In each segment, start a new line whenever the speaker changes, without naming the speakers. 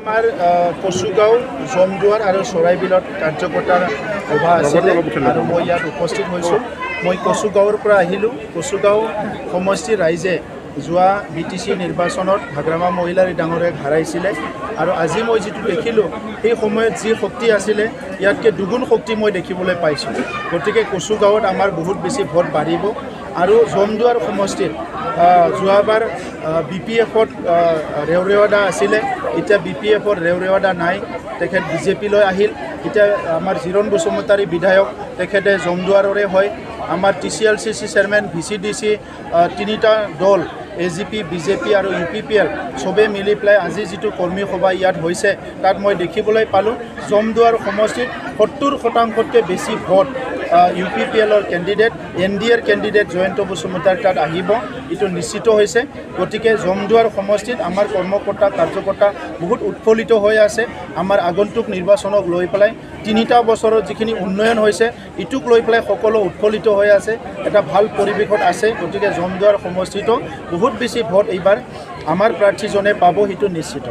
আমাৰ কচুগাঁও জমদুৱাৰ আৰু চৰাইবিলত কাৰ্যকৰ্তাৰ সভা আছিলে আৰু মই ইয়াত উপস্থিত হৈছোঁ। মই কচুগাঁৱৰ পৰা আহিলোঁ। কচুগাঁও সমষ্টিৰ ৰাইজে যোৱা BTC নিৰ্বাচনত হাগ্ৰামা মহিলাৰী ডাঙৰীয়াক হাৰাইছিলে আৰু আজি মই যিটো দেখিলোঁ সেই সময়ত যি শক্তি আছিলে ইয়াতকৈ দুগুণ শক্তি মই দেখিবলৈ পাইছোঁ। গতিকে কচুগাঁৱত আমাৰ বহুত বেছি ভোট বাঢ়িব আৰু জমদুৱাৰ সমষ্টিত যোৱাবাৰ BPF-ত ৰেওৰেৱাদা আছিলে, এতিয়া BPF-ৰ ৰেওৰেৱাদা নাই, তেখেত BJP-লৈ আহিল। এতিয়া আমাৰ জিৰণ বসুমতাৰী বিধায়ক তেখেতে জমদুৱাৰৰে হয়। আমাৰ TCLCC চেয়াৰমেন VCDC তিনিটা দল AGP BJP আৰু UPPL চবে মিলি পেলাই আজি যিটো কৰ্মী সভা ইয়াত হৈছে তাত মই দেখিবলৈ পালোঁ জমদুৱাৰ সমষ্টিত 70%তকৈ বেছি ভোট UPPL-ৰ কেণ্ডিডেট NDAৰ কেণ্ডিডেট জয়ন্ত বসুমতাৰী তাত আহিব, এইটো নিশ্চিত হৈছে। গতিকে জমদুৱাৰ সমষ্টিত আমাৰ কৰ্মকৰ্তা কাৰ্যকৰ্তা বহুত উৎফুল্লিত হৈ আছে। আমাৰ আগন্তুক নিৰ্বাচনক লৈ পেলাই 3টা বছৰত যিখিনি উন্নয়ন হৈছে ইটোক লৈ পেলাই সকলো উৎফুল্লিত হৈ আছে, এটা ভাল পৰিৱেশত আছে। গতিকে জমদুৱাৰ সমষ্টিতো বহুত বেছি ভোট এইবাৰ আমাৰ প্ৰাৰ্থীজনে পাব, সেইটো নিশ্চিত।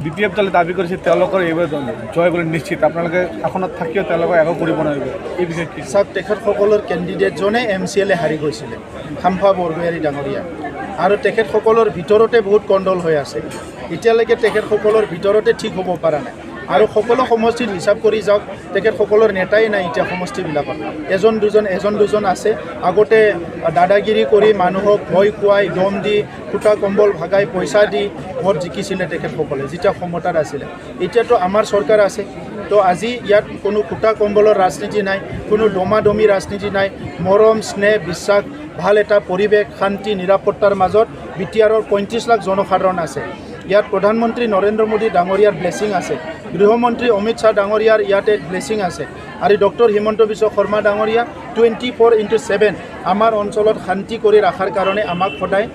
BPF দলে দাবী কৰিছে তেওঁলোকৰ এইবাৰ জয় বুলি নিশ্চিত, আপোনালোকে শাসনত থাকিও তেওঁলোকক একো কৰিব নোৱাৰিব, এই বিষয়ে কি?
চাওক, তেখেতসকলৰ কেণ্ডিডেটজনে MCLA হাৰি গৈছিলে, খাম্ফা বৰগোহাঁই ডাঙৰীয়া, আৰু তেখেতসকলৰ ভিতৰতে বহুত কণ্ডল হৈ আছে। এতিয়ালৈকে তেখেতসকলৰ ভিতৰতে ঠিক হ'ব পৰা নাই আৰু সকলো সমষ্টিত হিচাপ কৰি যাওক তেখেতসকলৰ নেতাই নাই এতিয়া সমষ্টিবিলাকত। এজন দুজন আছে, আগতে দাদাগিৰি কৰি মানুহক ভয় খুৱাই দম দি খুটা কম্বল ভাগাই পইচা দি ভোট জিকিছিলে তেখেতসকলে যেতিয়া ক্ষমতাত আছিলে। এতিয়াতো আমাৰ চৰকাৰ আছে, তো আজি ইয়াত কোনো খুটা কম্বলৰ ৰাজনীতি নাই, কোনো দমাদমি ৰাজনীতি নাই, মৰম স্নেহ বিশ্বাস ভাল এটা পৰিৱেশ শান্তি নিৰাপত্তাৰ মাজত BTR-ৰ 35 লাখ জনসাধাৰণ আছে। ইয়াত প্ৰধানমন্ত্ৰী নৰেন্দ্ৰ মোদী ডাঙৰীয়াৰ ব্লেছিং আছে, গৃহমন্ত্ৰী অমিত শ্বাহ ডাঙৰীয়াৰ ইয়াতে ব্লেছিং আছে, আৰু ডক্টৰ হিমন্ত বিশ্ব শৰ্মা ডাঙৰীয়া 24/7 আমাৰ অঞ্চলত শান্তি কৰি ৰখাৰ কাৰণে আমাক সদায়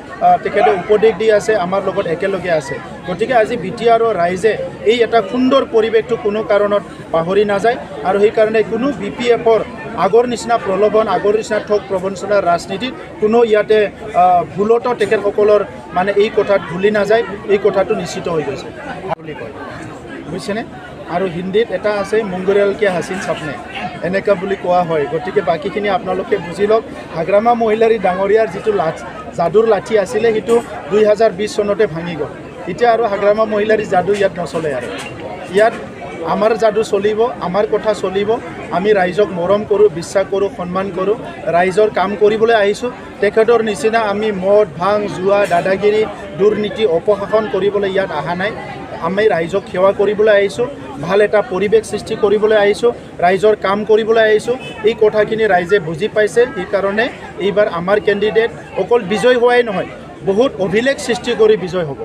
তেখেতে উপদেশ দি আছে, আমাৰ লগত একেলগে আছে। গতিকে আজি BTR-ৰ ৰাইজে এই এটা সুন্দৰ পৰিৱেশটো কোনো কাৰণত পাহৰি নাযায়, আৰু সেইকাৰণে কোনো BPF-ৰ আগৰ নিচিনা প্ৰলোভন আগৰ নিচিনা ঠগ প্ৰবঞ্চনাৰ ৰাজনীতিত কোনো ইয়াতে ভুলতো তেখেতসকলৰ মানে এই কথাত ভুলি নাযায়, এই কথাটো নিশ্চিত হৈ গৈছে বুলি কয়, বুজিছেনে? আৰু হিন্দীত এটা আছে মুংগুৰিয়াল কে হাছিন চাপনে, এনেকুৱা বুলি কোৱা হয়। গতিকে বাকীখিনি আপোনালোকে বুজি লওক। হাগ্ৰামা মহিলাৰী ডাঙৰীয়াৰ যিটো যাদুৰ লাঠি আছিলে সেইটো 2020 চনতে ভাঙি গ'ল। এতিয়া আৰু হাগ্ৰামা মহিলাৰী যাদু ইয়াত নচলে, আৰু ইয়াত আমাৰ যাদু চলিব, আমাৰ কথা চলিব। আমি ৰাইজক মৰম কৰোঁ, বিশ্বাস কৰোঁ, সন্মান কৰোঁ, ৰাইজৰ কাম কৰিবলৈ আহিছোঁ। তেখেতৰ নিচিনা আমি মদ ভাং জুৱা দাদাগিৰি দুৰ্নীতি অপশাসন কৰিবলৈ ইয়াত অহা নাই। আমি ৰাইজক সেৱা কৰিবলৈ আহিছোঁ, ভাল এটা পৰিৱেশ সৃষ্টি কৰিবলৈ আহিছোঁ, ৰাইজৰ কাম কৰিবলৈ আহিছোঁ। এই কথাখিনি ৰাইজে বুজি পাইছে, সেইকাৰণে এইবাৰ আমাৰ কেণ্ডিডেট অকল বিজয় হোৱাই নহয়, বহুত অভিলেখ সৃষ্টি কৰি বিজয় হ'ব।